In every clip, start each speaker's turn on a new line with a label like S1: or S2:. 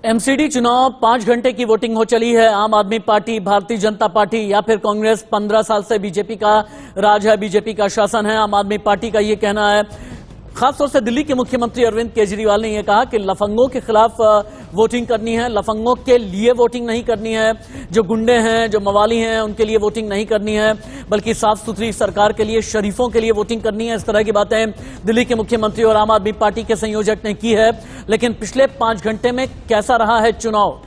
S1: MCD चुनाव 5 घंटे की वोटिंग हो चली है। आम आदमी पार्टी, भारतीय जनता पार्टी या फिर कांग्रेस, 15 साल से बीजेपी का राज है, बीजेपी का शासन है। आम आदमी पार्टी का ये कहना है, खासतौर से दिल्ली के मुख्यमंत्री अरविंद केजरीवाल ने यह कहा कि लफंगों के खिलाफ वोटिंग करनी है, लफंगों के लिए वोटिंग नहीं करनी है, जो गुंडे हैं, जो मवाली हैं, उनके लिए वोटिंग नहीं करनी है, बल्कि साफ सुथरी सरकार के लिए, शरीफों के लिए वोटिंग करनी है। इस तरह की बातें दिल्ली के मुख्यमंत्री और आम आदमी पार्टी के संयोजक ने की है। लेकिन पिछले 5 घंटे में कैसा रहा है चुनाव?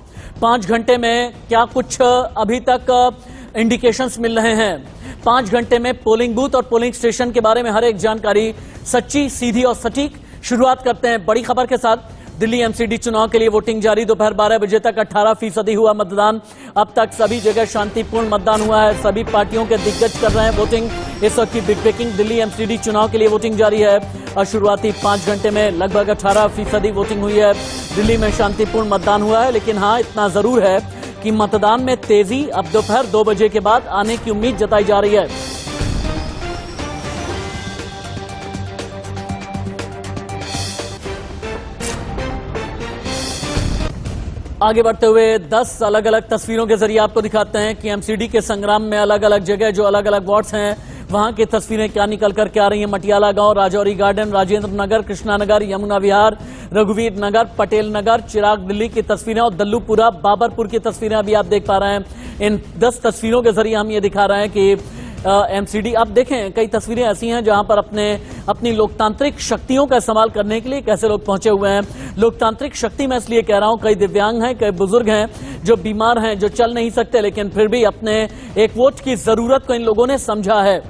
S1: 5 घंटे में क्या कुछ अभी तक इंडिकेशंस मिल रहे हैं? 5 घंटे में पोलिंग बूथ और पोलिंग स्टेशन के बारे में हर एक जानकारी सच्ची, सीधी और सटीक। शुरुआत करते हैं बड़ी खबर के साथ। दिल्ली एमसीडी चुनाव के लिए वोटिंग जारी। दोपहर 12 बजे तक 18% हुआ मतदान। अब तक सभी जगह शांतिपूर्ण मतदान हुआ है। सभी पार्टियों के दिग्गज कर रहे हैं वोटिंग। इस वक्त की बिग ब्रेकिंग, दिल्ली एमसीडी चुनाव के लिए वोटिंग जारी है और शुरुआती 5 घंटे में लगभग 18% वोटिंग हुई है। दिल्ली में शांतिपूर्ण मतदान हुआ है, लेकिन हाँ, इतना जरूर है कि मतदान में तेजी अब दोपहर 2 बजे के बाद आने की उम्मीद जताई जा रही है। आगे बढ़ते हुए 10 अलग अलग तस्वीरों के जरिए आपको दिखाते हैं कि एमसीडी के संग्राम में अलग अलग जगह, जो अलग अलग वार्ड्स हैं, वहां की तस्वीरें क्या निकल कर के आ रही हैं। मटियाला गांव, राजौरी गार्डन, राजेंद्र नगर, कृष्णा नगर, यमुना विहार, रघुवीर नगर, पटेल नगर, चिराग दिल्ली की तस्वीरें और दल्लूपुरा, बाबरपुर की तस्वीरें अभी आप देख पा रहे हैं। इन 10 तस्वीरों के जरिए हम ये दिखा रहे हैं कि एमसीडी, आप देखें कई तस्वीरें ऐसी हैं जहां पर अपनी लोकतांत्रिक शक्तियों का इस्तेमाल करने के लिए कैसे लोग पहुंचे हुए हैं। लोकतांत्रिक शक्ति मैं इसलिए कह रहा हूं, कई दिव्यांग हैं, कई बुजुर्ग हैं, जो बीमार हैं, जो चल नहीं सकते, लेकिन फिर भी अपने एक वोट की जरूरत को इन लोगों ने समझा है।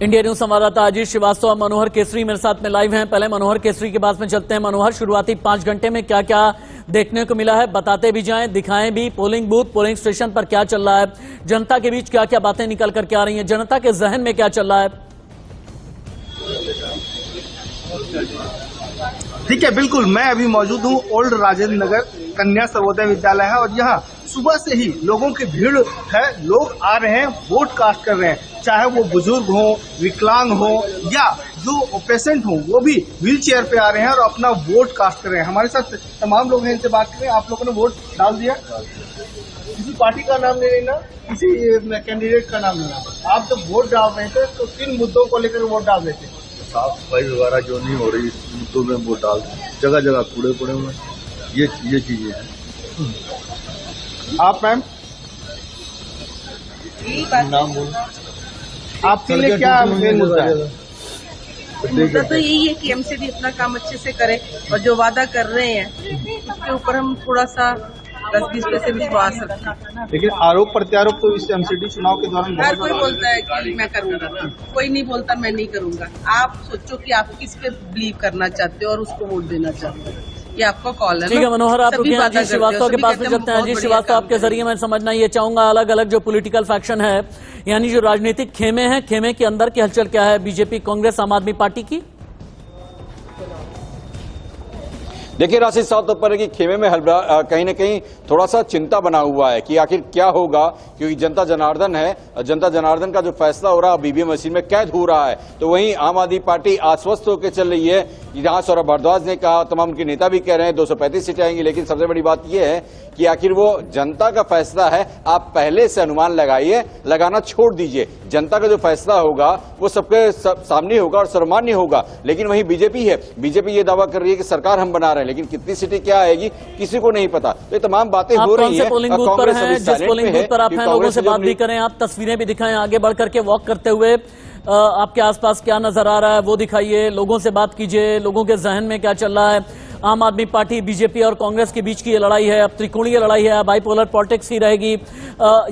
S1: इंडिया न्यूज संवाददाता अजीत श्रीवास्तव और मनोहर केसरी मेरे साथ में लाइव हैं। पहले मनोहर केसरी के पास में चलते हैं। मनोहर, शुरुआती 5 घंटे में क्या क्या देखने को मिला है, बताते भी जाएं, दिखाएं भी। पोलिंग बूथ, पोलिंग स्टेशन पर क्या चल रहा है, जनता के बीच क्या क्या बातें निकल कर के आ रही हैं, जनता के जहन में क्या चल रहा है?
S2: ठीक है, बिल्कुल। मैं अभी मौजूद हूँ ओल्ड राजेंद्र नगर कन्या सर्वोदय विद्यालय है और यहाँ सुबह से ही लोगों की भीड़ है। लोग आ रहे हैं, वोट कास्ट कर रहे हैं, चाहे वो बुजुर्ग हो, विकलांग हो या जो पेशेंट हो, वो भी व्हील चेयर पे आ रहे हैं और अपना वोट कास्ट कर रहे हैं। हमारे साथ तमाम लोग हैं, इनसे बात करें। आप लोगों ने वोट डाल दिया? किसी पार्टी का नाम नहीं लेना, किसी कैंडिडेट का नाम लेना। आप जब वोट डाल रहे थे तो 3 मुद्दों को लेकर वोट डाल रहे थे।
S3: साफ सफाई वगैरह जो नहीं हो रही, मुद्दों में वोट डाल, जगह जगह कूड़े पड़े हुए, ये चीजें हैं।
S2: आप मैम
S3: नाम बोलो,
S2: आपके लिए क्या मेन मुद्दा है?
S4: मुद्दा तो यही है कि एमसीडी अपना काम अच्छे से करे और जो वादा कर रहे हैं उसके ऊपर हम थोड़ा सा 10-20% विश्वास रखते हैं।
S2: लेकिन आरोप प्रत्यारोप तो इस एमसीडी चुनाव के दौरान
S4: हर कोई बोलता है कि मैं करूंगा, कोई नहीं बोलता मैं नहीं करूंगा। आप सोचो कि आप किस पे बिलीव करना चाहते हो और उसको वोट देना चाहते हो, ये आपका कॉल है।
S1: ठीक है मनोहर, आप रुकिए। अजीत श्रीवास्तव के पास में चलते हैं। अजीत श्रीवास्तव, आपके जरिए मैं समझना ये चाहूंगा, अलग अलग जो पॉलिटिकल फैक्शन है, यानी जो राजनीतिक खेमे हैं, खेमे के अंदर की हलचल क्या है बीजेपी, कांग्रेस, आम आदमी पार्टी की?
S5: देखिए राशि, साफ तौर पर है कि खेमे में कहीं ना कहीं थोड़ा सा चिंता बना हुआ है कि आखिर क्या होगा, क्योंकि जनता जनार्दन है, जनता जनार्दन का जो फैसला हो रहा है बीबीएम मशीन में कैद हो रहा है। तो वहीं आम आदमी पार्टी आश्वस्त होकर चल रही है। जहां सौरभ भारद्वाज ने कहा, तमाम उनके नेता भी कह रहे हैं 235 सीटें आएंगी, लेकिन सबसे बड़ी बात यह है कि आखिर वो जनता का फैसला है। आप पहले से अनुमान लगाइए, लगाना छोड़ दीजिए। जनता का जो फैसला होगा वो सबके सामने होगा और सर्वमान्य होगा। लेकिन वहीं बीजेपी है, बीजेपी ये दावा कर रही है कि सरकार हम बना रहे हैं, लेकिन कितनी सीटें क्या आएगी किसी को नहीं पता। तो ये तमाम बातें हो रही हैं।
S1: पोलिंग बूथ पर हैं, जिस पोलिंग बूथ पर आप हैं, लोगों से बात भी करें, आप तस्वीरें भी दिखाएं, आगे बढ़ करके वॉक करते हुए आपके आसपास क्या नजर आ रहा है वो दिखाइए, लोगों से बात कीजिए, लोगों के जहन में क्या चल रहा है। आम आदमी पार्टी, बीजेपी और कांग्रेस के बीच की ये लड़ाई है, अब त्रिकोणीय लड़ाई है, बाइपोलर पॉलिटिक्स ही रहेगी,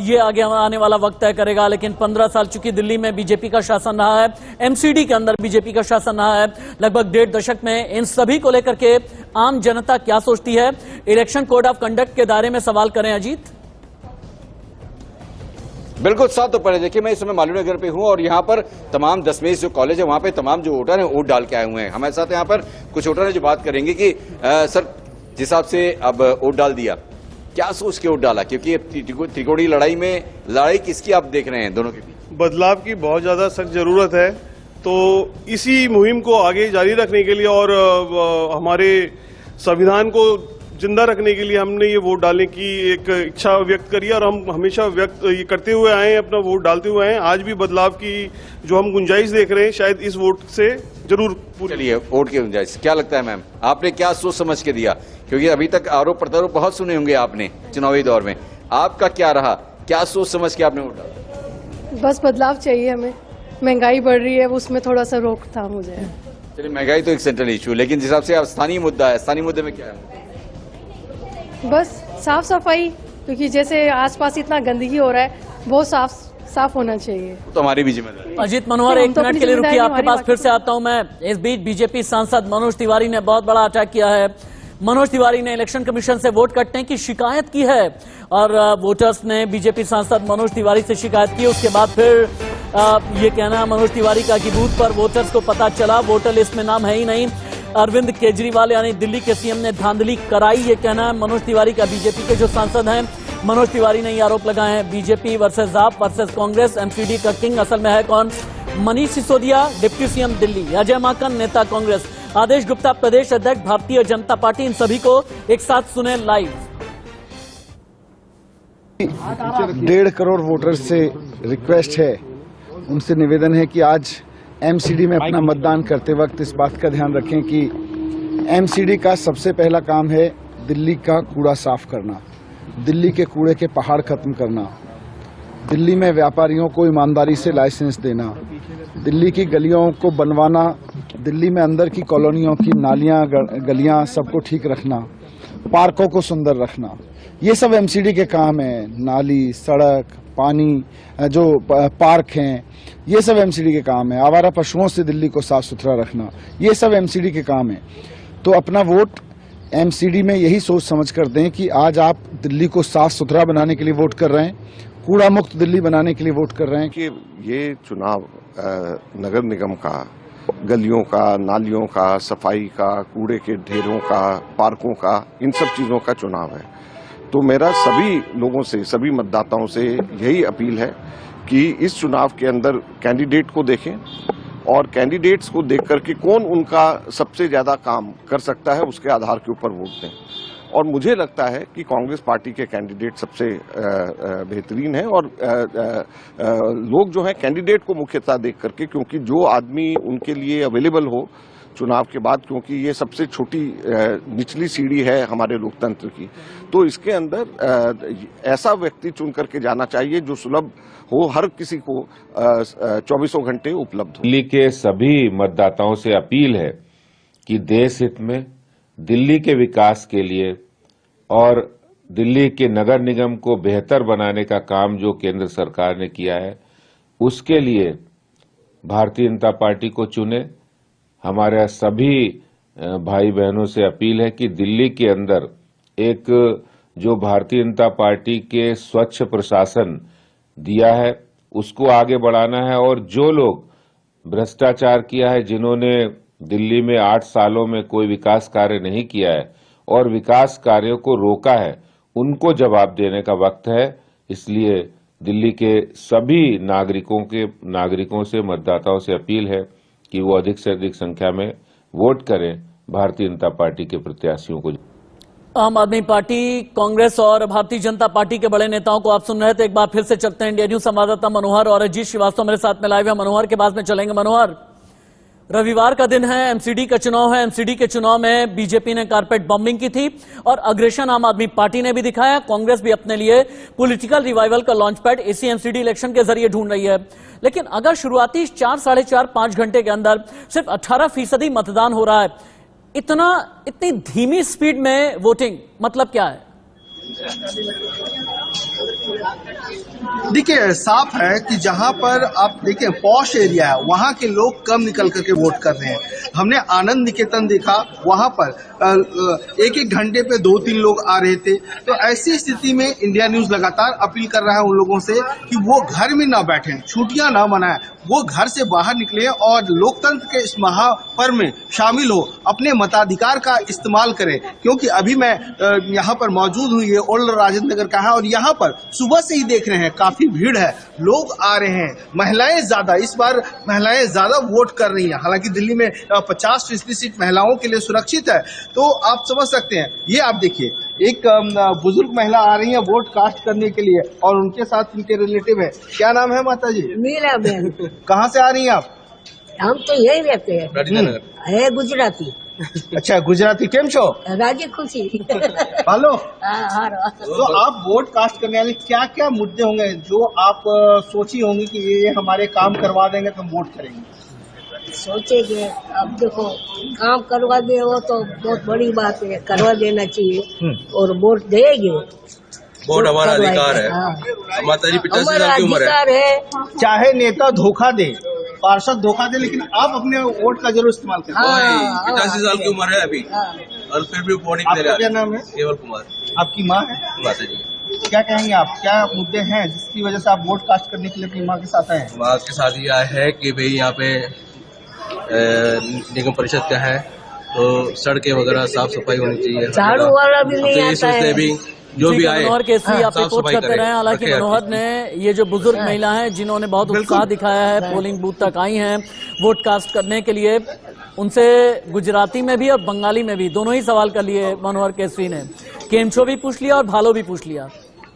S1: ये आगे आने वाला वक्त तय करेगा। लेकिन 15 साल चूंकि दिल्ली में बीजेपी का शासन रहा है, एमसीडी के अंदर बीजेपी का शासन रहा है लगभग 1.5 दशक में, इन सभी को लेकर के आम जनता क्या सोचती है? इलेक्शन कोड ऑफ कंडक्ट के दायरे में सवाल करें अजीत।
S5: बिल्कुल साफ तौर पर देखिए, मैं इस समय मालूम नगर पे हूँ और यहाँ पर तमाम 10वीं जो कॉलेज है वहाँ पे तमाम जो वोटर हैं वोट डाल के आए हुए हैं। हमारे साथ यहाँ पर कुछ वोटर हैं जो बात करेंगे कि सर, जिस हिसाब से अब वोट डाल दिया, क्या सोच के वोट डाला? क्योंकि त्रिकोणीय लड़ाई में लड़ाई किसकी आप देख रहे हैं दोनों के बीच?
S6: बदलाव की बहुत ज्यादा सख्त जरूरत है। तो इसी मुहिम को आगे जारी रखने के लिए और हमारे संविधान को जिंदा रखने के लिए हमने ये वोट डालने की एक इच्छा व्यक्त करी और हम हमेशा ये करते हुए आए हैं, अपना वोट डालते हुए आए हैं। आज भी बदलाव की जो हम गुंजाइश देख रहे हैं शायद इस वोट से जरूर पूरी।
S5: चलिए, वोट की गुंजाइश क्या लगता है मैम, आपने क्या सोच समझ के दिया? क्योंकि अभी तक आरोप प्रत्यारोप बहुत सुने होंगे आपने चुनावी दौर में, आपका क्या रहा, क्या सोच समझ के आपने वोट डाला?
S7: बस बदलाव चाहिए हमें, महंगाई बढ़ रही है उसमें थोड़ा सा रोकथाम हो जाए।
S5: चलिए, महंगाई तो एक सेंट्रल इशू, लेकिन जिस हिसाब से आप स्थानीय मुद्दा है, स्थानीय मुद्दे में क्या है?
S7: बस साफ सफाई, क्योंकि जैसे आसपास इतना गंदगी हो रहा है, बहुत साफ होना चाहिए,
S5: तो हमारी भी जिम्मेदारी।
S1: अजीत मनोहर, एक मिनट के लिए रुकिए, आपके पास फिर से आता हूं मैं। इस बीच बीजेपी सांसद मनोज तिवारी ने बहुत बड़ा अटैक किया है। मनोज तिवारी ने इलेक्शन कमीशन से वोट कटने की शिकायत की है और वोटर्स ने बीजेपी सांसद मनोज तिवारी से शिकायत की। उसके बाद फिर ये कहना है मनोज तिवारी का कि बूथ पर वोटर्स को पता चला वोटर लिस्ट में नाम है ही नहीं। अरविंद केजरीवाल यानी दिल्ली के सीएम ने धांधली कराई, ये कहना है मनोज तिवारी का। बीजेपी के जो सांसद हैं मनोज तिवारी ने ये आरोप लगाए हैं, बीजेपी वर्सेस आप वर्सेस कांग्रेस, एमसीडी का किंग असल में है कौन? मनीष सिसोदिया डिप्टी सीएम दिल्ली, अजय माकन नेता कांग्रेस, आदेश गुप्ता प्रदेश अध्यक्ष भारतीय जनता पार्टी। इन सभी को एक साथ सुने लाइव।
S8: 1.5 करोड़ वोटर्स से रिक्वेस्ट है, उनसे निवेदन है कि आज एमसीडी में अपना मतदान करते वक्त इस बात का ध्यान रखें कि एमसीडी का सबसे पहला काम है दिल्ली का कूड़ा साफ करना, दिल्ली के कूड़े के पहाड़ खत्म करना, दिल्ली में व्यापारियों को ईमानदारी से लाइसेंस देना, दिल्ली की गलियों को बनवाना, दिल्ली में अंदर की कॉलोनियों की नालियां गलियां सबको ठीक रखना, पार्कों को सुंदर रखना, ये सब एमसीडी के काम है। नाली, सड़क, पानी, जो पार्क हैं, ये सब एमसीडी के काम है। आवारा पशुओं से दिल्ली को साफ सुथरा रखना, ये सब एमसीडी के काम है। तो अपना वोट एमसीडी में यही सोच समझ कर दें कि आज आप दिल्ली को साफ सुथरा बनाने के लिए वोट कर रहे हैं, कूड़ा मुक्त दिल्ली बनाने के लिए वोट कर रहे हैं।
S9: कि ये चुनाव नगर निगम का, गलियों का, नालियों का, सफाई का, कूड़े के ढेरों का, पार्कों का, इन सब चीजों का चुनाव है। तो मेरा सभी लोगों से, सभी मतदाताओं से यही अपील है कि इस चुनाव के अंदर कैंडिडेट को देखें और कैंडिडेट्स को देख करके कौन उनका सबसे ज्यादा काम कर सकता है उसके आधार के ऊपर वोट दें। और मुझे लगता है कि कांग्रेस पार्टी के कैंडिडेट सबसे बेहतरीन है और लोग जो है कैंडिडेट को मुख्यतः देख करके, क्योंकि जो आदमी उनके लिए अवेलेबल हो चुनाव के बाद, क्योंकि ये सबसे छोटी निचली सीढ़ी है हमारे लोकतंत्र की, तो इसके अंदर ऐसा व्यक्ति चुन करके जाना चाहिए जो सुलभ हो, हर किसी को 24 घंटे उपलब्ध हो।
S10: दिल्ली के सभी मतदाताओं से अपील है कि देश हित में, दिल्ली के विकास के लिए और दिल्ली के नगर निगम को बेहतर बनाने का काम जो केंद्र सरकार ने किया है, उसके लिए भारतीय जनता पार्टी को चुने। हमारे सभी भाई बहनों से अपील है कि दिल्ली के अंदर एक जो भारतीय जनता पार्टी के स्वच्छ प्रशासन दिया है उसको आगे बढ़ाना है और जो लोग भ्रष्टाचार किया है, जिन्होंने दिल्ली में 8 सालों में कोई विकास कार्य नहीं किया है और विकास कार्यों को रोका है, उनको जवाब देने का वक्त है। इसलिए दिल्ली के सभी नागरिकों से, मतदाताओं से अपील है कि वो अधिक से अधिक संख्या में वोट करें भारतीय जनता पार्टी के प्रत्याशियों को।
S1: आम आदमी पार्टी, कांग्रेस और भारतीय जनता पार्टी के बड़े नेताओं को आप सुन रहे थे। एक बार फिर से चलते हैं, इंडिया न्यूज संवाददाता मनोहर और अजीत श्रीवास्तव मेरे साथ में लाइव है। मनोहर के बाद में चलेंगे। मनोहर, रविवार का दिन है, एमसीडी का चुनाव है। एमसीडी के चुनाव में बीजेपी ने कारपेट बॉम्बिंग की थी और अग्रेशन आम आदमी पार्टी ने भी दिखाया। कांग्रेस भी अपने लिए पॉलिटिकल रिवाइवल का लॉन्च पैड इसी एमसीडी इलेक्शन के जरिए ढूंढ रही है। लेकिन अगर शुरुआती 4, साढ़े 4, 5 घंटे के अंदर सिर्फ 18% मतदान हो रहा है, इतनी धीमी स्पीड में वोटिंग, मतलब क्या है?
S2: देखिए, साफ है कि जहां पर आप देखें पॉश एरिया है, वहां के लोग कम निकल करके वोट कर रहे हैं। हमने आनंद निकेतन देखा, वहां पर एक घंटे पे 2-3 लोग आ रहे थे। तो ऐसी स्थिति में इंडिया न्यूज लगातार अपील कर रहा है उन लोगों से कि वो घर में ना बैठें, छुट्टियां ना मनाएं, वो घर से बाहर निकले और लोकतंत्र के इस महापर्व में शामिल हो, अपने मताधिकार का इस्तेमाल करें। क्योंकि अभी मैं यहाँ पर मौजूद हूँ, ये ओल्ड राजेंद्र नगर का है और यहाँ पर सुबह सुबह से ही देख रहे हैं काफी भीड़ है, लोग आ रहे हैं, महिलाएं ज्यादा, इस बार महिलाएं ज्यादा वोट कर रही हैं। हालांकि दिल्ली में 50% सीट महिलाओं के लिए सुरक्षित है, तो आप समझ सकते हैं। ये आप देखिए, एक बुजुर्ग महिला आ रही है वोट कास्ट करने के लिए और उनके साथ उनके रिलेटिव है। क्या नाम है माता जी?
S11: मीरा बहन।
S2: कहाँ से आ रही हैं आप?
S11: हम तो यही रहते हैं, है गुजराती।
S2: अच्छा, गुजराती। केम छो?
S11: राजी खुशी।
S2: हेलो। तो आप वोट कास्ट करने वाले क्या क्या मुद्दे होंगे जो आप सोची होंगी कि ये हमारे काम करवा देंगे तो हम वोट करेंगे?
S11: सोचेंगे, अब देखो काम करवा दे वो तो बहुत बड़ी बात है, करवा देना चाहिए और वोट देंगे।
S12: वोट हमारा अधिकार है। माता जी 85 साल की उम्र है।
S2: चाहे नेता धोखा दे, पार्षद धोखा दे, लेकिन आप अपने वोट का जरूर इस्तेमाल करें।
S12: 85 साल की उम्र है अभी और फिर भी वोट नहीं दे रहा।
S2: क्या नाम है?
S12: केवल कुमार।
S2: आपकी माँ है?
S12: माता जी।
S2: क्या कहेंगे आप, क्या मुद्दे हैं जिसकी वजह से आप वोट कास्ट करने के लिए अपनी माँ के साथ आए हैं?
S12: माँ के साथ यह है कि भाई यहाँ पे निगम परिषद का है तो सड़कें वगैरह साफ सफाई होनी चाहिए।
S11: झाड़ू वाला भी नहीं आता है।
S12: भी जो भी आए
S1: मनोहर केसरी आप रिपोर्ट करते रहे। हालांकि मनोहर ने ये जो बुजुर्ग महिला हैं जिन्होंने बहुत उत्साह दिखाया है, पोलिंग बूथ तक आई हैं वोट कास्ट करने के लिए, उनसे गुजराती में भी और बंगाली में भी दोनों ही सवाल कर लिए मनोहर केसरी ने। केमचो भी पूछ लिया और भालो भी पूछ लिया।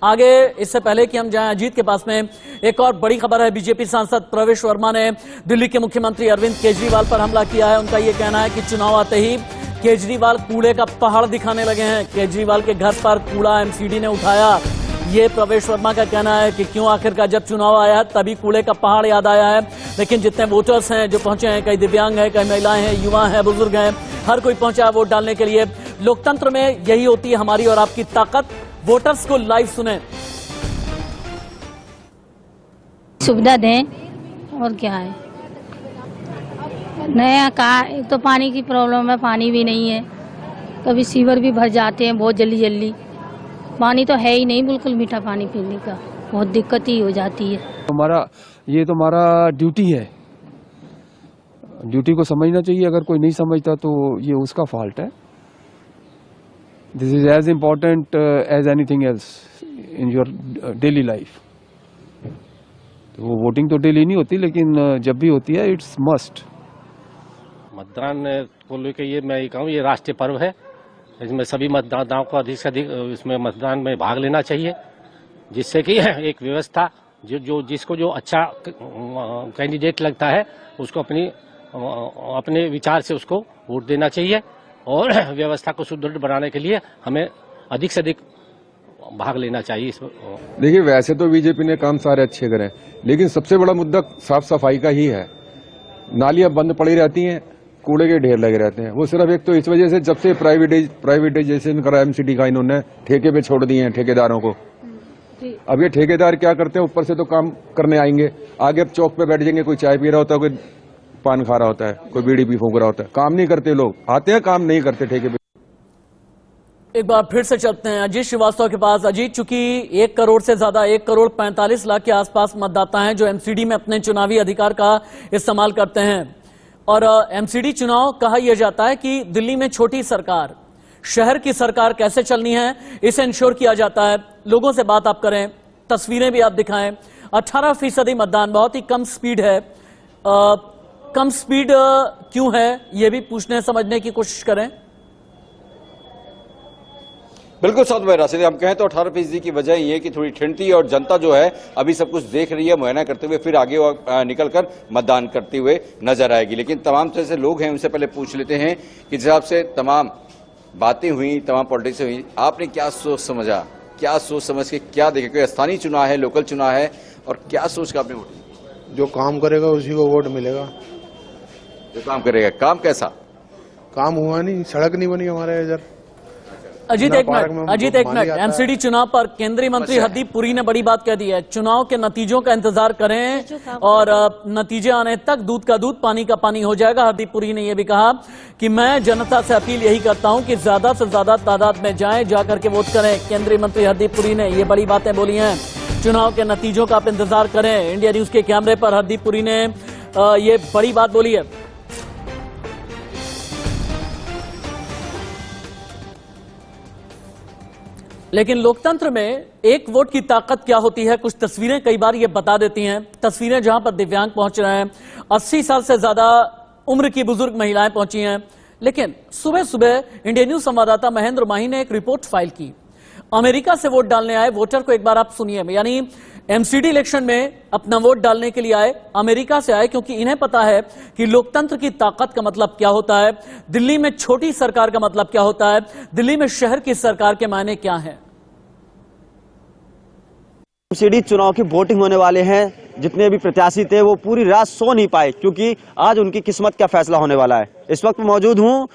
S1: आगे इससे पहले कि हम जाएं अजीत के पास में, एक और बड़ी खबर है। बीजेपी सांसद प्रवेश वर्मा ने दिल्ली के मुख्यमंत्री अरविंद केजरीवाल पर हमला किया है। उनका ये कहना है कि चुनाव आते ही केजरीवाल कूड़े का पहाड़ दिखाने लगे हैं। केजरीवाल के घर पर कूड़ा एमसीडी ने उठाया। ये प्रवेश वर्मा का कहना है कि क्यों आखिरकार जब चुनाव आया तभी कूड़े का पहाड़ याद आया है। लेकिन जितने वोटर्स हैं जो पहुंचे हैं, कई दिव्यांग हैं, कई महिलाएं हैं, युवा हैं, बुजुर्ग हैं, हर कोई पहुंचा है वोट डालने के लिए। लोकतंत्र में यही होती है हमारी और आपकी ताकत। वोटर्स को लाइव सुने।
S13: सुविधा दें और क्या है, नया कहा। एक तो पानी की प्रॉब्लम है, पानी भी नहीं है, कभी सीवर भी भर जाते हैं बहुत जल्दी जल्दी। पानी तो है ही नहीं, बिल्कुल मीठा पानी पीने का बहुत दिक्कत ही हो जाती है।
S14: ये तो हमारा ड्यूटी है, ड्यूटी को समझना चाहिए। अगर कोई नहीं समझता तो ये उसका फॉल्ट है। This is as important as anything else in your daily life. तो वो वोटिंग तो डेली नहीं होती, लेकिन जब भी होती है इट्स मस्ट।
S15: मतदान को लेकर ये मैं कहूँ, ये राष्ट्रीय पर्व है, इसमें सभी मतदाताओं को अधिक से अधिक इसमें मतदान में भाग लेना चाहिए, जिससे कि एक व्यवस्था जिसको जो अच्छा कैंडिडेट लगता है उसको अपने विचार से उसको वोट देना चाहिए और व्यवस्था को सुदृढ़ बनाने के लिए हमें अधिक से अधिक भाग लेना चाहिए इसमें।
S16: देखिए, वैसे तो बीजेपी ने काम सारे अच्छे करे, लेकिन सबसे बड़ा मुद्दा साफ सफाई का ही है। नालियां बंद पड़ी रहती हैं, कूड़े के ढेर लगे रहते हैं। वो सिर्फ एक तो इस वजह से जब से प्राइवेटाइजेशन करा एमसीडी का, इन्होंने ठेके पे छोड़ दिए हैं ठेकेदारों को। अब ये ठेकेदार क्या करते हैं, ऊपर से तो काम करने आएंगे, आगे अब चौक पे बैठ जाएंगे, कोई चाय पी रहा होता है, कोई पान खा रहा होता है, कोई बीड़ी भी फूंक रहा होता है। काम नहीं करते लोग, आते हैं काम नहीं करते ठेके पे।
S1: एक बार फिर से चलते हैं अजीत श्रीवास्तव के पास। अजीत, चूंकि 1 करोड़ से ज्यादा 1 करोड़ 45 लाख के आसपास मतदाता हैं जो एमसीडी में अपने चुनावी अधिकार का इस्तेमाल करते हैं, और एमसीडी चुनाव कहा यह जाता है कि दिल्ली में छोटी सरकार, शहर की सरकार कैसे चलनी है इसे इंश्योर किया जाता है। लोगों से बात आप करें, तस्वीरें भी आप दिखाएं। 18% मतदान, बहुत ही कम स्पीड है। कम स्पीड क्यों है ये भी पूछने समझने की कोशिश करें।
S5: बिल्कुल साथ में राशिद, हम कहें तो 18% की वजह ये कि थोड़ी ठंड थी और जनता जो है अभी सब कुछ देख रही है, मुआयना करते हुए फिर आगे निकलकर मतदान करते हुए नजर आएगी। लेकिन तमाम जैसे लोग हैं उनसे पहले पूछ लेते हैं कि जिस हिसाब से तमाम बातें हुई, तमाम पॉलिटिक्स हुई, आपने क्या सोच समझा, क्या सोच समझ के क्या देखे? कोई स्थानीय चुनाव है, लोकल चुनाव है, और क्या सोच का आपने वोट?
S17: जो काम करेगा उसी को वोट मिलेगा।
S5: जो काम करेगा। काम कैसा?
S17: काम हुआ नहीं, सड़क नहीं बनी हमारे इधर।
S1: अजीत एक मिनट, एमसीडी चुनाव पर केंद्रीय मंत्री हरदीप पुरी ने बड़ी बात कह दी है। चुनाव के नतीजों का इंतजार करें और नतीजे आने तक दूध का दूध पानी का पानी हो जाएगा। हरदीप पुरी ने यह भी कहा कि मैं जनता से अपील यही करता हूं कि ज्यादा से ज्यादा तादाद में जाएं, जाकर के वोट करें। केंद्रीय मंत्री हरदीप पुरी ने ये बड़ी बातें बोली हैं। चुनाव के नतीजों का आप इंतजार करें। इंडिया न्यूज के कैमरे पर हरदीप पुरी ने ये बड़ी बात बोली है। लेकिन लोकतंत्र में एक वोट की ताकत क्या होती है, कुछ तस्वीरें कई बार ये बता देती हैं। तस्वीरें जहां पर दिव्यांग पहुंच रहे हैं, 80 साल से ज्यादा उम्र की बुजुर्ग महिलाएं पहुंची हैं। लेकिन सुबह सुबह इंडिया न्यूज संवाददाता महेंद्र माही ने एक रिपोर्ट फाइल की। अमेरिका से वोट डालने आए वोटर को एक बार आप सुनिए, यानी एमसीडी इलेक्शन में अपना वोट डालने के लिए आए, अमेरिका से आए, क्योंकि इन्हें पता है कि लोकतंत्र की ताकत का मतलब क्या होता है, दिल्ली में छोटी सरकार का मतलब क्या होता है, दिल्ली में शहर की सरकार के मायने क्या हैं।
S18: एमसीडी चुनाव की वोटिंग होने वाले हैं। जितने भी प्रत्याशी थे वो पूरी रात सो नहीं पाए, क्योंकि आज उनकी किस्मत का फैसला होने वाला है। इस वक्त मौजूद हूँ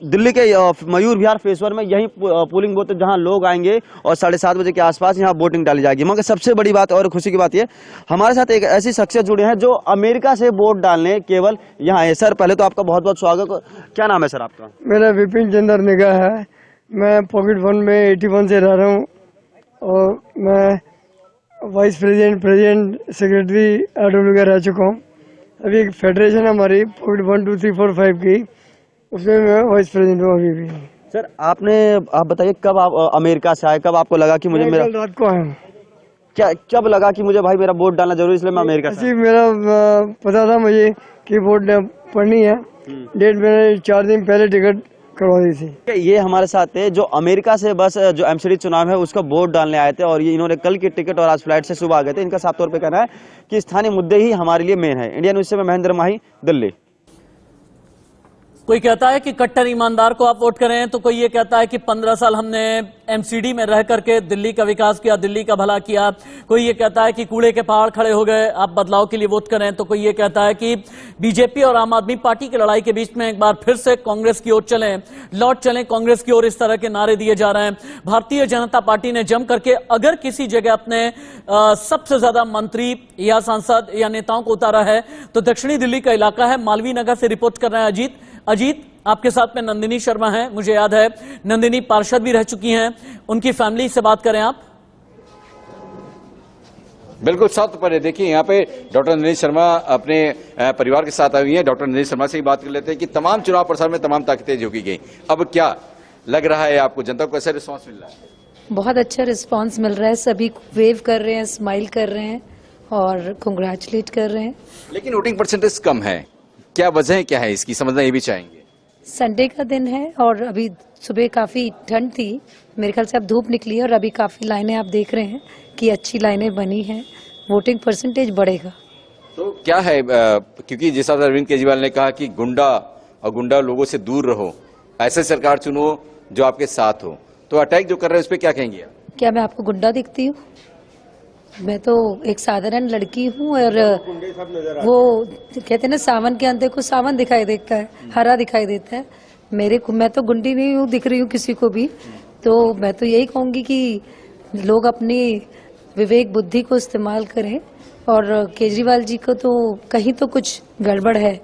S18: दिल्ली के मयूर विहार फेज 1 में, यही पोलिंग बूथ जहां लोग आएंगे और 7:30 बजे के आसपास यहां वोटिंग डाली जाएगी। मगर सबसे बड़ी बात और खुशी की बात यह, हमारे साथ एक ऐसी शख्सियत जुड़े हैं जो अमेरिका से वोट डालने केवल यहाँ है। सर, पहले तो आपका बहुत बहुत स्वागत। क्या नाम है सर आपका?
S19: मेरा विपिन चंद्र निगाह है। मैं पॉकेट 1 में 81 से रह रहा हूँ और मैं वाइस प्रेसिडेंट सेक्रेटरी आरडब्ल्यू का रह चुका हूँ। अभी एक फेडरेशन है हमारी पॉकेट 1 2 3 4 5 की, उसमें मैं वाइस प्रेसिडेंट हूँ अभी भी।
S18: सर आप बताइए, कब आप अमेरिका से आए, कब आपको लगा कि मुझे मेरा
S19: रात को आया हूँ।
S18: क्या कब लगा कि मुझे भाई मेरा वोट डालना जरूरी, इसलिए मैं अमेरिका से?
S19: मेरा पता था मुझे कि वोट पढ़नी है, डेट मैंने 4 दिन पहले टिकट करवा दी थी।
S18: ये हमारे साथ थे जो अमेरिका से बस जो एमसीडी चुनाव है उसका वोट डालने आए थे, और ये इन्होंने कल की टिकट और आज फ्लाइट से सुबह आ गए थे। इनका साफ तौर पे कहना है कि स्थानीय मुद्दे ही हमारे लिए मेन है। इंडिया न्यूज से मैं महेंद्र माही, दिल्ली।
S1: कोई कहता है कि कट्टर ईमानदार को आप वोट करें, तो कोई ये कहता है कि 15 साल हमने एमसीडी में रह करके दिल्ली का विकास किया, दिल्ली का भला किया। कोई ये कहता है कि कूड़े के पहाड़ खड़े हो गए, आप बदलाव के लिए वोट करें। तो कोई ये कहता है कि बीजेपी और आम आदमी पार्टी की लड़ाई के बीच में एक बार फिर से कांग्रेस की ओर चलें, लौट चलें कांग्रेस की ओर, इस तरह के नारे दिए जा रहे हैं। भारतीय जनता पार्टी ने जम करके अगर किसी जगह अपने सबसे ज्यादा मंत्री या सांसद या नेताओं को उतारा है तो दक्षिणी दिल्ली का इलाका है। मालवीय नगर से रिपोर्ट कर रहे हैं अजीत, आपके साथ में नंदिनी शर्मा हैं। मुझे याद है नंदिनी पार्षद भी रह चुकी हैं, उनकी फैमिली से बात करें आप।
S5: बिल्कुल साथ पर देखिए, यहाँ पे डॉक्टर नंदिनी शर्मा अपने परिवार के साथ आई हुई हैं। डॉक्टर नंदिनी शर्मा से ही बात कर लेते हैं कि तमाम चुनाव प्रचार में तमाम ताकतें झोंकी गई, अब क्या लग रहा है आपको, जनता को कैसा रिस्पॉन्स मिल रहा है?
S20: बहुत अच्छा रिस्पॉन्स मिल रहा है, सभी वेव कर रहे हैं, स्माइल कर रहे हैं और कांग्रेचुलेट कर रहे हैं।
S5: लेकिन वोटिंग परसेंटेज कम है, क्या वजह क्या है इसकी, समझना ये भी चाहेंगे।
S20: संडे का दिन है और अभी सुबह काफी ठंड थी, मेरे ख्याल से अब धूप निकली है और अभी काफी लाइनें आप देख रहे हैं कि अच्छी लाइनें बनी हैं, वोटिंग परसेंटेज बढ़ेगा।
S5: तो क्या है, क्योंकि जिस तरह अरविंद केजरीवाल ने कहा कि गुंडा लोगों से दूर रहो, ऐसे सरकार चुनो जो आपके साथ हो, तो अटैक जो कर रहे हैं उस पर क्या कहेंगे?
S20: क्या मैं आपको गुंडा दिखती हूँ? मैं तो एक साधारण लड़की हूँ और वो कहते हैं ना, सावन के अंधे को सावन दिखाई देता है, हरा दिखाई देता है। मैं तो गुंडी नहीं हूँ, दिख रही हूँ किसी को भी। तो मैं तो यही कहूँगी कि लोग अपनी विवेक बुद्धि को इस्तेमाल करें, और केजरीवाल जी को तो कहीं तो कुछ गड़बड़ है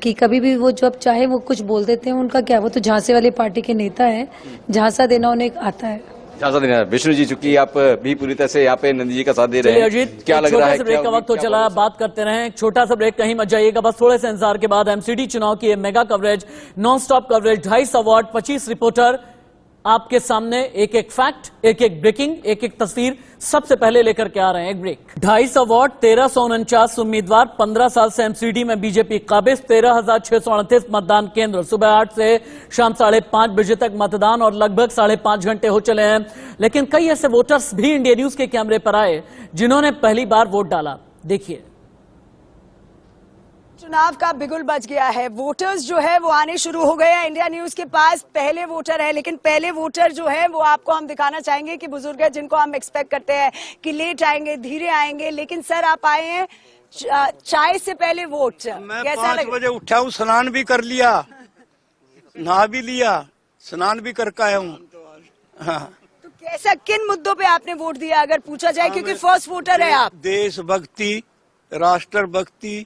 S20: कि कभी भी वो जब चाहे वो कुछ बोल देते हैं। उनका क्या, वो तो झांसे वाली पार्टी के नेता है, झांसा देना उन्हें आता है।
S5: विष्णु जी, चूंकि आप भी पूरी तरह से यहाँ पे नंदी जी का साथ दे रहे हैं,
S1: अजीत,
S5: क्या लग रहा है?
S1: ब्रेक का वक्त हो चला, बात करते रहे। एक छोटा सा ब्रेक, कहीं मत जाइएगा, बस थोड़े से इंतजार के बाद एमसीडी चुनाव की mega coverage, non stop coverage, 2.5 award, 25 reporter आपके सामने, एक एक फैक्ट, एक एक ब्रेकिंग, एक एक तस्वीर सबसे पहले लेकर के आ रहे हैं। एक ब्रेक। 2.5 अवार्ड, 1349 उम्मीदवार, 15 साल से एमसीडी में बीजेपी काबिज, 13,638 मतदान केंद्र, सुबह 8 से शाम 5:30 बजे तक मतदान और लगभग 5.5 घंटे हो चले हैं। लेकिन कई ऐसे वोटर्स भी इंडिया न्यूज के कैमरे पर आए जिन्होंने पहली बार वोट डाला। देखिए,
S21: चुनाव का बिगुल बज गया है, वोटर्स जो है वो आने शुरू हो गए हैं। इंडिया न्यूज के पास पहले वोटर है, लेकिन पहले वोटर जो है वो आपको हम दिखाना चाहेंगे कि बुजुर्ग है जिनको हम एक्सपेक्ट करते हैं कि लेट आएंगे, धीरे आएंगे, लेकिन सर आप आए हैं चाय से पहले वोट।
S22: मैं 5 बजे उठा हूँ, स्नान भी कर लिया, नहा भी लिया, स्नान भी करके आया हूँ। हाँ।
S21: तो कैसा, किन मुद्दों पे आपने वोट दिया अगर पूछा जाए, क्योंकि फर्स्ट वोटर है आप?
S22: देशभक्ति, राष्ट्रभक्ति,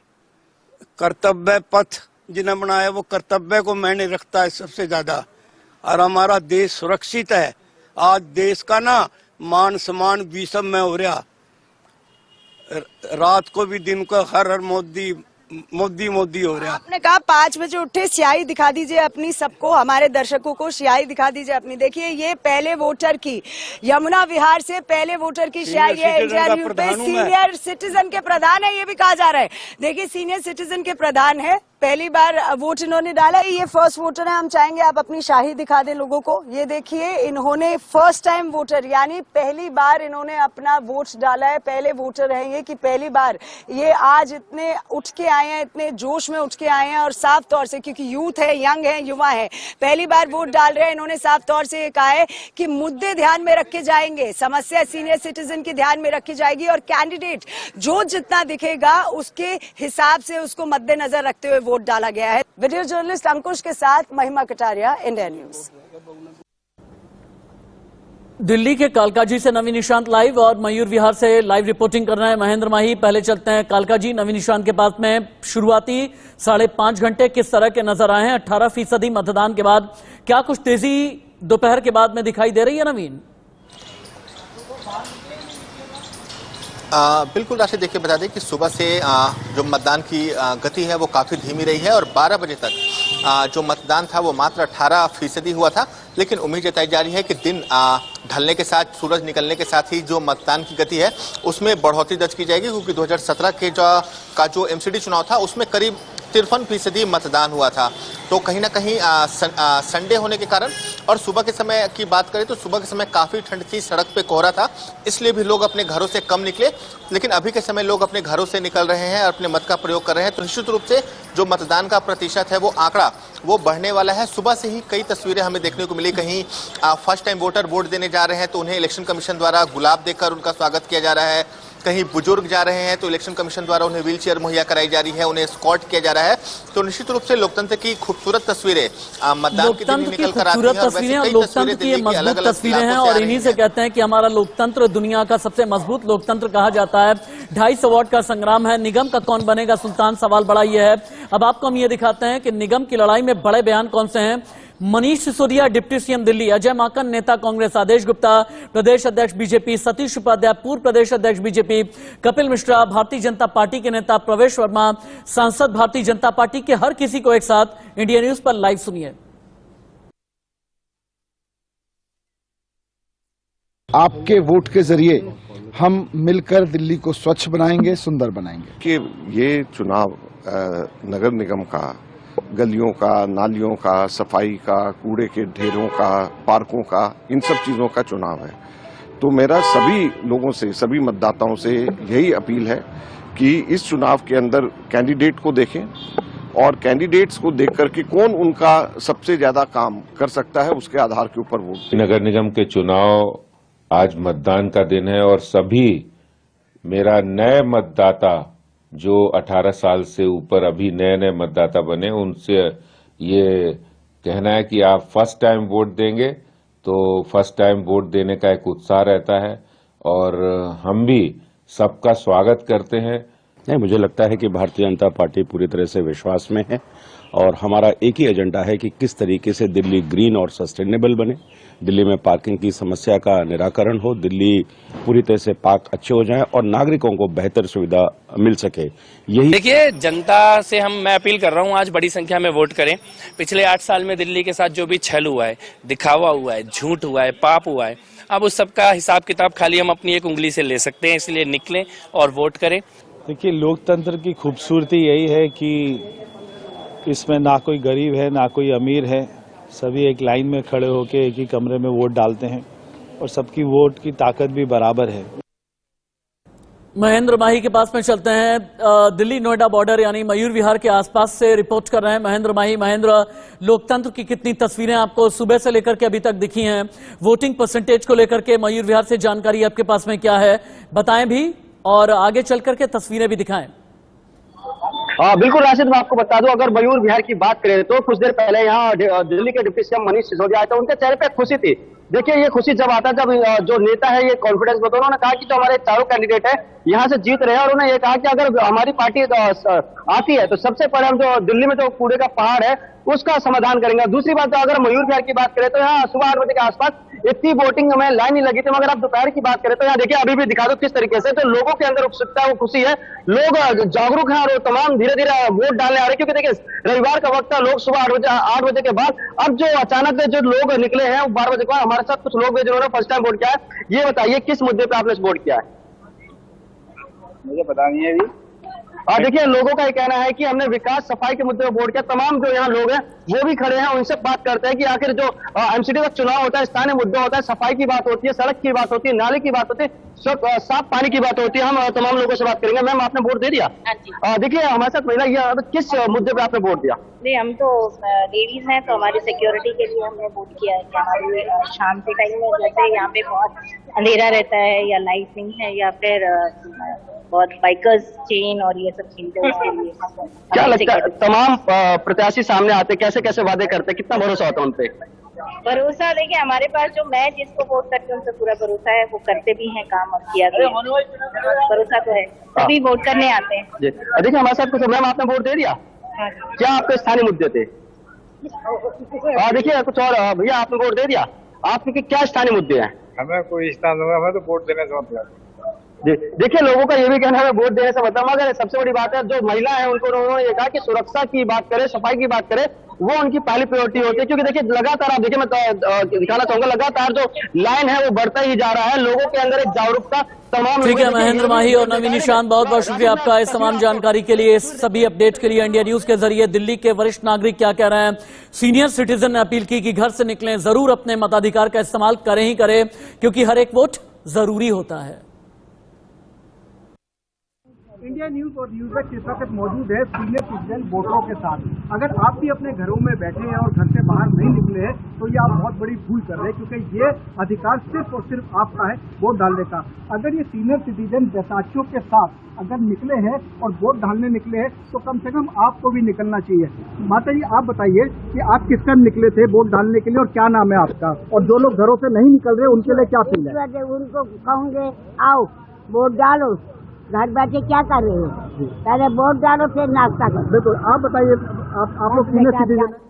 S22: कर्तव्य पथ जिन्हें बनाया वो कर्तव्य को मैंने रखता है सबसे ज्यादा, और हमारा देश सुरक्षित है। आज देश का ना मान सम्मान विषम में हो रहा, रात को भी दिन को हर मोदी मोदी मोदी हो रहा।
S21: आपने कहा 5 बजे उठे, स्याही दिखा दीजिए अपनी, सबको, हमारे दर्शकों को स्याही दिखा दीजिए अपनी। देखिए ये पहले वोटर की, यमुना विहार से पहले वोटर की स्याही है। इंडिया न्यूज पे सीनियर सिटीजन के प्रधान है, ये भी कहा जा रहा है। देखिए सीनियर सिटीजन के प्रधान है, पहली बार वोट इन्होंने डाला है, ये फर्स्ट वोटर है। हम चाहेंगे आप अपनी शाही दिखा दें लोगों को। ये देखिए इन्होंने फर्स्ट टाइम वोटर, यानी पहली बार इन्होंने अपना वोट डाला है। पहले वोटर है ये कि पहली बार ये आज इतने उठ के आए हैं, इतने जोश में उठ के आए हैं और साफ तौर से, क्योंकि यूथ है, यंग है, युवा है, पहली बार वोट डाल रहे हैं। इन्होंने साफ तौर से ये कहा है कि मुद्दे ध्यान में रखे जाएंगे, समस्या सीनियर सिटीजन की ध्यान में रखी जाएगी और कैंडिडेट जो जितना दिखेगा उसके हिसाब से उसको मद्देनजर रखते हुए वोट डाला गया है। वीडियो जर्नलिस्ट अंकुश के साथ महिमा कटारिया, इंडिया न्यूज।
S1: दिल्ली के कालकाजी से नवीन निशांत लाइव और मयूर विहार से लाइव रिपोर्टिंग कर रहे हैं महेंद्र माही। पहले चलते हैं कालकाजी, नवीन निशांत के पास में। शुरुआती 5.5 घंटे किस तरह के नजर आए हैं? 18% मतदान के बाद क्या कुछ तेजी दोपहर के बाद में दिखाई दे रही है नवीन?
S3: बिल्कुल राशि, देखिए बता दें कि सुबह से जो मतदान की गति है वो काफ़ी धीमी रही है और 12 बजे तक जो मतदान था वो मात्र 18% हुआ था। लेकिन उम्मीद जताई जा रही है कि दिन ढलने के साथ, सूरज निकलने के साथ ही जो मतदान की गति है उसमें बढ़ोतरी दर्ज की जाएगी, क्योंकि 2017 के जो एमसीडी चुनाव था उसमें करीब 53% मतदान हुआ था। तो कहीं ना कहीं संडे होने के कारण और सुबह के समय की बात करें तो सुबह के समय काफ़ी ठंड थी, सड़क पे कोहरा था, इसलिए भी लोग अपने घरों से कम निकले। लेकिन अभी के समय लोग अपने घरों से निकल रहे हैं और अपने मत का प्रयोग कर रहे हैं। तो निश्चित रूप से जो मतदान का प्रतिशत है वो आंकड़ा वो बढ़ने वाला है। सुबह से ही कई तस्वीरें हमें देखने को मिली, कहीं फर्स्ट टाइम वोटर वोट देने जा रहे हैं तो उन्हें इलेक्शन कमीशन द्वारा गुलाब देकर उनका स्वागत किया जा रहा है। कहीं बुजुर्ग जा रहे हैं तो इलेक्शन कमीशन द्वारा उन्हें व्हील चेयर मुहैया कराई जा रही है, उन्हें एस्कॉर्ट किया जा रहा है। तो निश्चित रूप से लोकतंत्र की खूबसूरत तस्वीरें मतदान के दिन निकल कर आती हैं और वैसे कई तस्वीरें दिल्ली की अलग-अलग
S1: तस्वीरें हैं और इन्हीं से कहते हैं कि हमारा लोकतंत्र दुनिया का सबसे मजबूत लोकतंत्र कहा जाता है। 250 अवार्ड का संग्राम है। निगम का कौन बनेगा सुल्तान, सवाल बड़ा ये है। अब आपको हम ये दिखाते हैं कि निगम की लड़ाई में बड़े बयान कौन से हैं। मनीष सिसोदिया डिप्टी सीएम दिल्ली, अजय माकन नेता कांग्रेस, आदेश गुप्ता प्रदेश अध्यक्ष बीजेपी, सतीश उपाध्याय पूर्व प्रदेश अध्यक्ष बीजेपी, कपिल मिश्रा भारतीय जनता पार्टी के नेता, प्रवेश वर्मा सांसद भारतीय जनता पार्टी के, हर किसी को एक साथ इंडिया न्यूज पर लाइव सुनिए।
S8: आपके वोट के जरिए हम मिलकर दिल्ली को स्वच्छ बनाएंगे, सुंदर बनाएंगे।
S9: कि ये चुनाव नगर निगम का, गलियों का, नालियों का, सफाई का, कूड़े के ढेरों का, पार्कों का, इन सब चीजों का चुनाव है। तो मेरा सभी लोगों से, सभी मतदाताओं से यही अपील है कि इस चुनाव के अंदर कैंडिडेट को देखें और कैंडिडेट्स को देख करके कौन उनका सबसे ज्यादा काम कर सकता है उसके आधार के ऊपर वोट।
S10: नगर निगम के चुनाव आज मतदान का दिन है और सभी मेरा नए मतदाता जो 18 साल से ऊपर अभी नए नए मतदाता बने, उनसे ये कहना है कि आप फर्स्ट टाइम वोट देंगे तो फर्स्ट टाइम वोट देने का एक उत्साह रहता है और हम भी सबका स्वागत करते हैं।
S4: नहीं, मुझे लगता है कि भारतीय जनता पार्टी पूरी तरह से विश्वास में है और हमारा एक ही एजेंडा है कि किस तरीके से दिल्ली ग्रीन और सस्टेनेबल बने, दिल्ली में पार्किंग की समस्या का निराकरण हो, दिल्ली पूरी तरह से पार्क अच्छे हो जाएं और नागरिकों को बेहतर सुविधा मिल सके। यही
S23: देखिए, जनता से मैं अपील कर रहा हूं, आज बड़ी संख्या में वोट करें। पिछले 8 साल में दिल्ली के साथ जो भी छल हुआ है, दिखावा हुआ है, झूठ हुआ है, पाप हुआ है, अब उस सब का हिसाब किताब खाली हम अपनी एक उंगली से ले सकते हैं। इसलिए निकलें और वोट करें।
S24: देखिए, लोकतंत्र की खूबसूरती यही है कि इसमें ना कोई गरीब है ना कोई अमीर है, सभी एक लाइन में खड़े होकर एक ही कमरे में वोट डालते हैं और सबकी वोट की ताकत भी बराबर है।
S1: महेंद्र माही के पास में चलते हैं। दिल्ली नोएडा बॉर्डर यानी मयूर विहार के आसपास से रिपोर्ट कर रहे हैं महेंद्र माही। महेंद्र, लोकतंत्र की कितनी तस्वीरें आपको सुबह से लेकर के अभी तक दिखी हैं? वोटिंग परसेंटेज को लेकर के मयूर विहार से जानकारी आपके पास में क्या है, बताएं भी और आगे चल करके तस्वीरें भी दिखाएं।
S25: बिल्कुल राशिद, मैं आपको बता दूं, अगर मयूर विहार की बात करें तो कुछ देर पहले यहाँ दिल्ली के डिप्टी सीएम मनीष सिसोदिया आए थे, उनके चेहरे पे खुशी थी देखिए ये खुशी जब आता है जब जो नेता है ये कॉन्फिडेंस बताओ, उन्होंने कहा कि जो हमारे चारों कैंडिडेट है यहाँ से जीत रहे हैं, और उन्होंने ये कहा कि अगर हमारी पार्टी आती है तो सबसे पहले हम जो दिल्ली में जो कूड़े का पहाड़ है उसका समाधान करेंगे। दूसरी बात, तो अगर मयूर विहार की बात करें तो यहाँ सुबह 8 बजे के आसपास इतनी वोटिंग में लाइन नहीं लगी थी, मगर आप दोपहर की बात करें तो यहाँ देखिए अभी भी दिखा दो किस तरीके से तो लोगों के अंदर उत्सुकता है, वो खुशी है, लोग जागरूक हैं और वो तमाम धीरे धीरे वोट डालने आ रहे हैं। क्योंकि देखिए रविवार का वक्त था, लोग सुबह 8 बजे के बाद, अब जो अचानक जो लोग निकले हैं 12 बजे के बाद, हमारे साथ कुछ लोग जिन्होंने फर्स्ट टाइम वोट किया है, ये बताइए किस मुद्दे पे आपने वोट किया है?
S2: मुझे पता नहीं है अभी।
S25: देखिए लोगों का ये कहना है कि हमने विकास सफाई के मुद्दे पर वोट किया। तमाम जो यहाँ लोग हैं वो भी खड़े हैं, उनसे बात करते हैं कि आखिर जो एमसीडी का चुनाव होता है, स्थानीय मुद्दा होता है, सफाई की बात होती है, सड़क की बात होती है, नाले की बात होती है, साफ पानी की बात होती है। हम तमाम लोगों से बात करेंगे। मैम आपने वोट दे दिया? देखिए हमारे साथ महिला, ये किस मुद्दे पर आपने वोट दिया?
S6: नहीं, हम तो लेडीज हैं तो हमारी सिक्योरिटी के लिए हमने वोट किया है कि हमारी शाम के टाइम में जैसे यहाँ पे बहुत अंधेरा रहता है या लाइट नहीं है या फिर बहुत बाइकर्स चेन और ये सब चीजें, उसके लिए
S25: क्या लगता है तमाम प्रत्याशी सामने आते कैसे कैसे वादे करते, कितना भरोसा होता है उन पे?
S6: भरोसा देखिए हमारे पास जो मैं जिसको वोट करती हूँ उनसे पूरा भरोसा है, वो करते भी हैं काम और किया भी है, भरोसा तो है, सभी वोट करने आते हैं।
S25: देखिए हमारे साथ कुछ, मैम आपने वोट दे दिया? क्या आपके स्थानीय मुद्दे थे? देखिए कुछ और, भैया आपने वोट दे दिया? आपके क्या स्थानीय मुद्दे हैं?
S2: हमें कोई स्थान दूंगा, हमें तो वोट देने से मतलब।
S25: देखिए लोगों का ये भी कहना है वोट देने से मतलब, मगर सबसे बड़ी बात है जो महिला है उनको उन्होंने ये कहा कि सुरक्षा की बात करें, सफाई की बात करें, वो उनकी पहली प्रायोरिटी होती है। क्योंकि देखिए लगातार आप देखिए, मैं दिखाना चाहूंगा, लगातार जो लाइन है वो बढ़ता ही जा रहा है, लोगों के अंदर एक जागरूकता तमाम।
S1: ठीक है, महेंद्र माही और नवीन निशांत, बहुत बहुत शुक्रिया आपका इस तमाम जानकारी के लिए, इस सभी अपडेट के लिए। इंडिया न्यूज के जरिए दिल्ली के वरिष्ठ नागरिक क्या कह रहे हैं। सीनियर सिटीजन ने अपील की कि घर से निकलें, जरूर अपने मताधिकार का इस्तेमाल करें ही करें, क्योंकि हर एक वोट जरूरी होता है।
S7: इंडिया न्यूज और न्यूज़ इस वक्त मौजूद है सीनियर सिटीजन वोटरों के साथ। अगर आप भी अपने घरों में बैठे हैं और घर से बाहर नहीं निकले हैं तो ये आप बहुत बड़ी भूल कर रहे हैं, क्योंकि ये अधिकार सिर्फ और सिर्फ आपका है वोट डालने का। अगर ये सीनियर सिटीजन बैसाखियों के साथ अगर निकले हैं और वोट डालने निकले हैं तो कम से कम आपको भी निकलना चाहिए। माता जी आप बताइए कि आप किस टाइम निकले थे वोट डालने के लिए और क्या नाम है आपका, और जो लोग घरों से नहीं निकल रहे उनके लिए क्या अपील है?
S11: उनको कहूँगे आओ वोट डालो, घर बैठे क्या कर रहे हो, पहले वोट डालो फिर नाश्ता करो।
S7: बिल्कुल, आप बताइए, आप लोग senior citizen.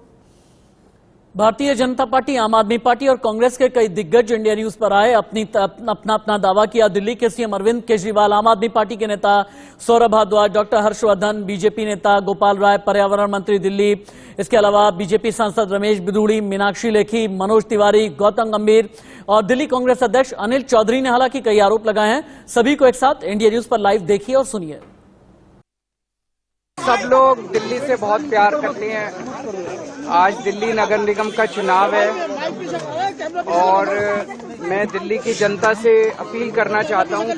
S1: Bharatiya Janata party, आम आदमी पार्टी और कांग्रेस के कई दिग्गज इंडिया न्यूज पर आए, अपना दावा किया। दिल्ली के सीएम अरविंद केजरीवाल, आम आदमी पार्टी के नेता सौरभ भारद्वाज, डॉक्टर हर्षवर्धन, बीजेपी नेता गोपाल राय, पर्यावरण मंत्री दिल्ली, इसके अलावा बीजेपी सांसद रमेश बिधूड़ी, मीनाक्षी लेखी, मनोज तिवारी, गौतम गंभीर और दिल्ली कांग्रेस अध्यक्ष अनिल चौधरी ने हालांकि कई आरोप लगाए हैं। सभी को एक साथ इंडिया न्यूज पर लाइव देखिए और सुनिए।
S12: सब लोग दिल्ली से बहुत प्यार करते हैं। आज दिल्ली नगर निगम का चुनाव है और मैं दिल्ली की जनता से अपील करना चाहता हूं कि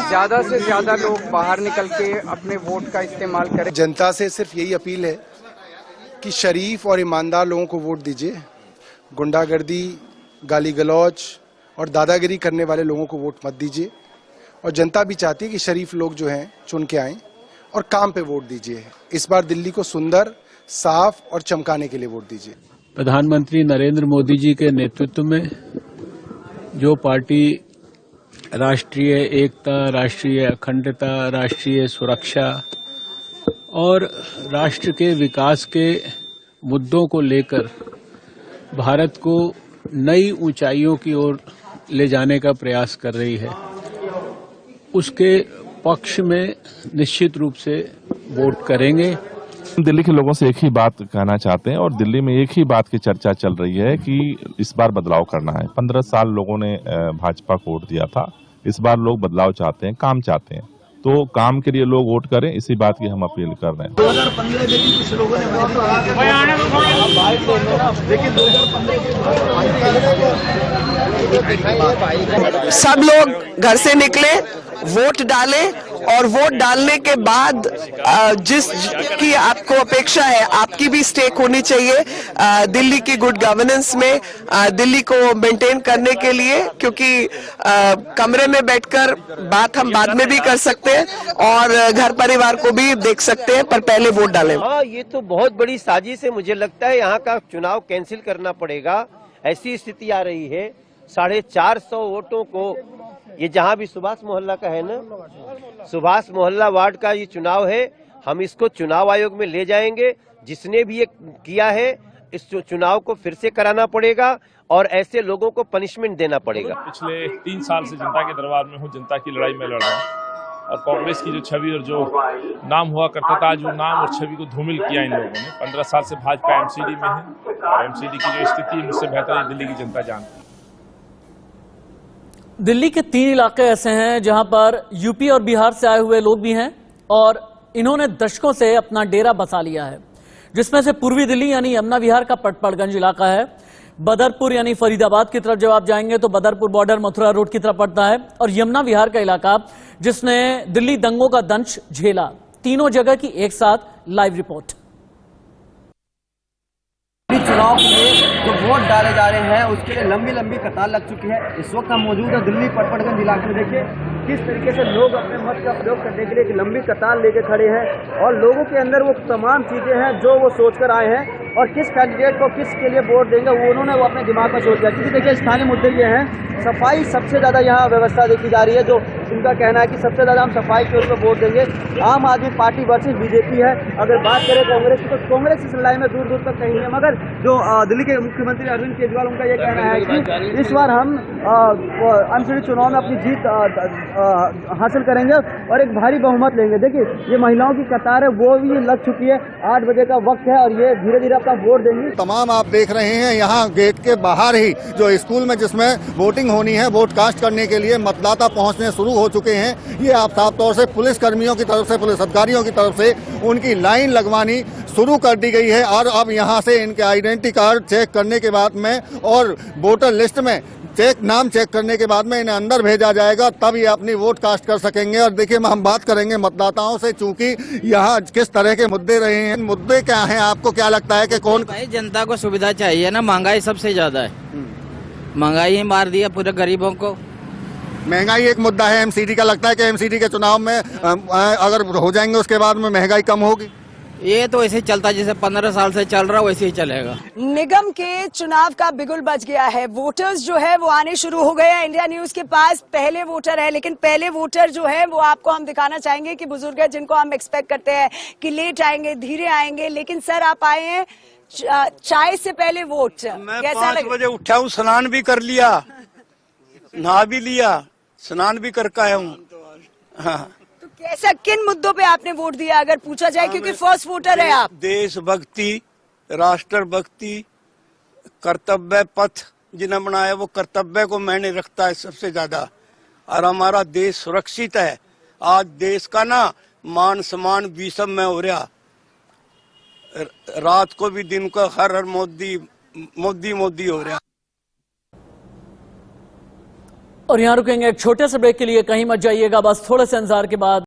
S12: ज्यादा से ज्यादा लोग बाहर निकल के अपने वोट का इस्तेमाल करें।
S26: जनता से सिर्फ यही अपील है कि शरीफ और ईमानदार लोगों को वोट दीजिए। गुंडागर्दी, गाली गलौज और दादागिरी करने वाले लोगों को वोट मत दीजिए। और जनता भी चाहती है कि शरीफ लोग जो हैं चुन के आएं और काम पे वोट दीजिए। इस बार दिल्ली को सुंदर, साफ और चमकाने के लिए वोट दीजिए।
S27: प्रधानमंत्री नरेंद्र मोदी जी के नेतृत्व में जो पार्टी राष्ट्रीय एकता, राष्ट्रीय अखंडता, राष्ट्रीय सुरक्षा और राष्ट्र के विकास के मुद्दों को लेकर भारत को नई ऊंचाइयों की ओर ले जाने का प्रयास कर रही है, उसके पक्ष में निश्चित रूप से वोट करेंगे।
S28: दिल्ली के लोगों से एक ही बात कहना चाहते हैं और दिल्ली में एक ही बात की चर्चा चल रही है कि इस बार बदलाव करना है। 15 साल लोगों ने भाजपा को वोट दिया था, इस बार लोग बदलाव चाहते हैं, काम चाहते हैं, तो काम के लिए लोग वोट करें, इसी बात की हम अपील कर रहे हैं।
S7: 2015 देखिए कुछ लोगों ने
S29: सब लोग घर से निकले, वोट डाले और वोट डालने के बाद जिसकी आपको अपेक्षा है, आपकी भी स्टेक होनी चाहिए दिल्ली की गुड गवर्नेंस में, दिल्ली को मेंटेन करने के लिए, क्योंकि कमरे में बैठकर बात हम बाद में भी कर सकते हैं और घर परिवार को भी देख सकते हैं, पर पहले वोट डालें।
S30: हाँ, ये तो बहुत बड़ी साजिश है। मुझे लगता है यहाँ का चुनाव कैंसिल करना पड़ेगा।
S5: ऐसी स्थिति आ रही है 450 वोटों को, ये जहां भी सुभाष मोहल्ला का है ना, सुभाष मोहल्ला वार्ड का ये चुनाव है, हम इसको चुनाव आयोग में ले जाएंगे। जिसने भी ये किया है इस चुनाव को फिर से कराना पड़ेगा और ऐसे लोगों को पनिशमेंट देना पड़ेगा।
S28: पिछले 3 साल से जनता के दरबार में हूँ, जनता की लड़ाई में लड़ रहा हूँ और कांग्रेस की जो छवि और जो नाम हुआ करता था, जो नाम और छवि को धूमिल किया इन लोगों ने। 15 साल से भाजपा एमसीडी में है, एमसीडी की जो स्थिति मुझसे बेहतर दिल्ली की जनता जानती है।
S1: दिल्ली के 3 इलाके ऐसे हैं जहां पर यूपी और बिहार से आए हुए लोग भी हैं और इन्होंने दशकों से अपना डेरा बसा लिया है, जिसमें से पूर्वी दिल्ली यानी यमुना विहार का पटपड़गंज इलाका है। बदरपुर यानी फरीदाबाद की तरफ जब आप जाएंगे तो बदरपुर बॉर्डर मथुरा रोड की तरफ पड़ता है, और यमुना विहार का इलाका जिसने दिल्ली दंगों का दंश झेला। तीनों जगह की एक साथ लाइव रिपोर्ट।
S25: चुनाव के लिए जो वोट डाले जा रहे हैं उसके लिए लंबी लंबी कतार लग चुकी है। इस वक्त हम मौजूद है दिल्ली पटपड़गंज इलाके में। देखिए किस तरीके से लोग अपने मत का प्रयोग करने के लिए एक लंबी कतार लेके खड़े हैं और लोगों के अंदर वो तमाम चीजें हैं जो वो सोचकर आए हैं और किस कैंडिडेट को किसके लिए वोट देंगे वो उन्होंने वो अपने दिमाग में सोच लिया। क्योंकि देखिए स्थानीय मुद्दे ये हैं, सफाई सबसे ज्यादा यहाँ व्यवस्था देखी जा रही है, जो इनका कहना है कि सबसे ज्यादा हम सफाई के ऊपर वोट देंगे। आम आदमी पार्टी वर्सेस बीजेपी है। अगर बात करें कांग्रेस की तो कांग्रेस इस लड़ाई में दूर दूर तक नहीं है, मगर जो दिल्ली के मुख्यमंत्री अरविंद केजरीवाल उनका ये कहना है कि इस बार हम एमसीडी चुनाव में अपनी जीत हासिल करेंगे और एक भारी बहुमत लेंगे। देखिए ये महिलाओं की कतार है वो भी लग चुकी है, 8 बजे का वक्त है और ये धीरे धीरे अपना वोट देंगे।
S13: तमाम आप देख रहे हैं यहाँ गेट के बाहर ही जो स्कूल में जिसमें वोटिंग होनी है, वोट कास्ट करने के लिए मतदाता पहुँचने शुरू हो चुके हैं। ये आप साफ तौर से पुलिस कर्मियों की तरफ से, पुलिस अधिकारियों की तरफ से उनकी लाइन लगवानी शुरू कर दी गई है और अब यहाँ से इनके आइडेंटिटी कार्ड चेक करने के बाद में और वोटर लिस्ट में नाम चेक करने के बाद में इन्हें अंदर भेजा जाएगा, तब ये अपनी वोट कास्ट कर सकेंगे। और देखिए हम बात करेंगे मतदाताओं से, चूंकि यहाँ किस तरह के मुद्दे रहे हैं, मुद्दे क्या हैं, आपको क्या लगता है कि कौन?
S14: भाई जनता को सुविधा चाहिए ना, महंगाई सबसे ज्यादा है, महंगाई ही मार दिया पूरे गरीबों को।
S13: महंगाई एक मुद्दा है एमसीडी का, लगता है कि एमसीडी के चुनाव में अगर हो जाएंगे उसके बाद में महंगाई कम होगी?
S14: ये तो ऐसे ही चलता जैसे 15 साल से चल रहा वैसे ही चलेगा।
S21: निगम के चुनाव का बिगुल बज गया है, वोटर्स जो है वो आने शुरू हो गए हैं। इंडिया न्यूज के पास पहले वोटर है, लेकिन पहले वोटर जो है वो आपको हम दिखाना चाहेंगे कि बुजुर्ग है जिनको हम एक्सपेक्ट करते हैं कि लेट आएंगे, धीरे आएंगे, लेकिन सर आप आए हैं चाय से पहले वोट।
S22: मैं 5 बजे उठा हूँ, स्नान भी कर लिया, नहा भी लिया, स्नान भी करके आया हूँ। हाँ।
S21: तो कैसा, किन मुद्दों पे आपने वोट दिया अगर पूछा जाए, क्योंकि फर्स्ट वोटर है आप?
S22: देशभक्ति, राष्ट्रभक्ति, कर्तव्य पथ जिन्हें बनाया वो कर्तव्य को मैंने रखता है सबसे ज्यादा, और हमारा देश सुरक्षित है। आज देश का ना मान सम्मान विषम में हो रहा, रात को भी दिन को हर मोदी मोदी मोदी हो रहा।
S1: और यहां रुकेंगे एक छोटे से ब्रेक के लिए, कहीं मत जाइएगा, बस थोड़े से इंतजार के बाद